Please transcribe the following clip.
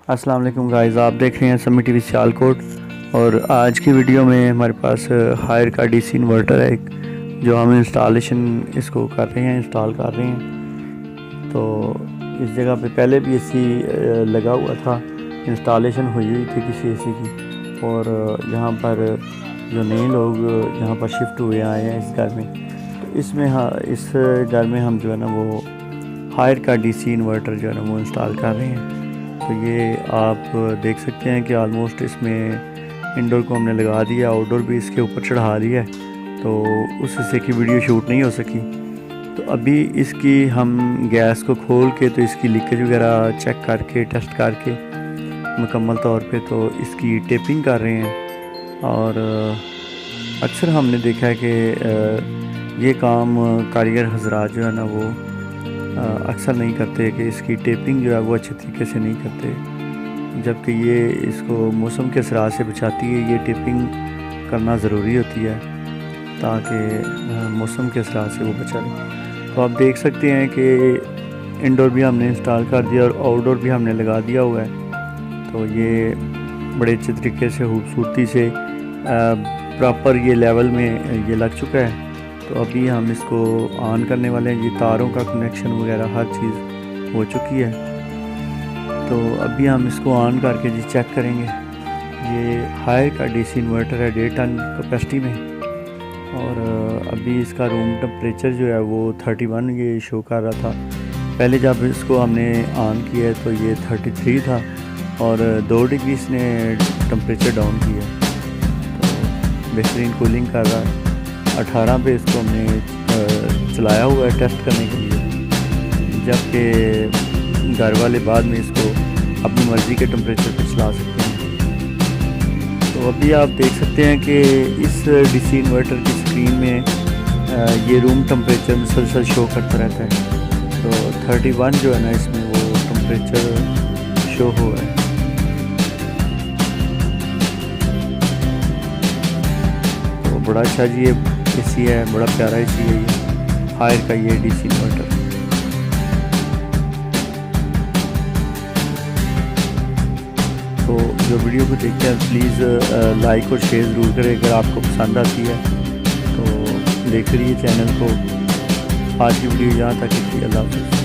السلام علیکم گائز، آپ دیکھ رہے ہیں سمی ٹی وی سیالکوٹ، اور آج کی ویڈیو میں ہمارے پاس ہائر کا ڈی سی انورٹر ہے ایک، جو ہم انسٹالیشن اس کو کر رہے ہیں، انسٹال کر رہے ہیں۔ تو اس جگہ پہ پہلے بھی اے سی لگا ہوا تھا، انسٹالیشن ہوئی تھی کسی اے سی کی، اور یہاں پر جو نئے لوگ یہاں پر شفٹ ہوئے آئے ہیں اس گھر میں، تو اس گھر میں ہم جو ہے نا وہ ہائر کا ڈی سی انورٹر جو ہے نا وہ انسٹال کر رہے ہیں۔ تو یہ آپ دیکھ سکتے ہیں کہ آلموسٹ اس میں انڈور کو ہم نے لگا دیا، آؤٹ ڈور بھی اس کے اوپر چڑھا دیا ہے، تو اس حصے کی ویڈیو شوٹ نہیں ہو سکی۔ تو ابھی اس کی ہم گیس کو کھول کے تو اس کی لیکیج وغیرہ چیک کر کے ٹیسٹ کر کے مکمل طور پہ تو اس کی ٹیپنگ کر رہے ہیں۔ اور اکثر ہم نے دیکھا ہے کہ یہ کام کاریگر حضرات جو ہے نا وہ اکثر نہیں کرتے کہ اس کی ٹیپنگ جو ہے وہ اچھے طریقے سے نہیں کرتے، جبکہ یہ اس کو موسم کے اثرات سے بچاتی ہے۔ یہ ٹیپنگ کرنا ضروری ہوتی ہے تاکہ موسم کے اثرات سے وہ بچا رہے۔ تو آپ دیکھ سکتے ہیں کہ انڈور بھی ہم نے انسٹال کر دیا اور آؤٹ ڈور بھی ہم نے لگا دیا ہوا ہے۔ تو یہ بڑے اچھے طریقے سے خوبصورتی سے پراپر یہ لیول میں یہ لگ چکا ہے۔ تو ابھی ہم اس کو آن کرنے والے ہیں، یہ تاروں کا کنیکشن وغیرہ ہر چیز ہو چکی ہے۔ تو ابھی ہم اس کو آن کر کے جی چیک کریں گے۔ یہ ہائر کا ڈی سی انورٹر ہے 1.5 ٹن کیپیسٹی میں، اور ابھی اس کا روم ٹمپریچر جو ہے وہ 31 یہ شو کر رہا تھا۔ پہلے جب اس کو ہم نے آن کیا ہے تو یہ 33 تھا، اور 2 ڈگری اس نے ٹمپریچر ڈاؤن کیا، تو بہترین کولنگ کر رہا ہے۔ 18 پہ اس کو ہم نے چلایا ہوا ہے ٹیسٹ کرنے کے لیے، جبکہ گھر والے بعد میں اس کو اپنی مرضی کے ٹمپریچر پہ چلا سکتے ہیں۔ تو ابھی آپ دیکھ سکتے ہیں کہ اس ڈی سی انورٹر کی اسکرین میں یہ روم ٹمپریچر مسلسل شو کرتا رہتا ہے۔ تو 31 جو ہے نا اس میں وہ ٹمپریچر شو ہوا ہے۔ تو بڑا اچھا جی یہ اے سی ہے، بڑا پیارا اے سی ہے یہ ہائر کا یہ ڈی سی انورٹر۔ تو جو ویڈیو کو دیکھتے ہیں پلیز لائک اور شیئر ضرور کریں اگر آپ کو پسند آتی ہے تو، دیکھ رہیے چینل کو۔ آج کی ویڈیو یہاں تک تھی، اللہ حافظ۔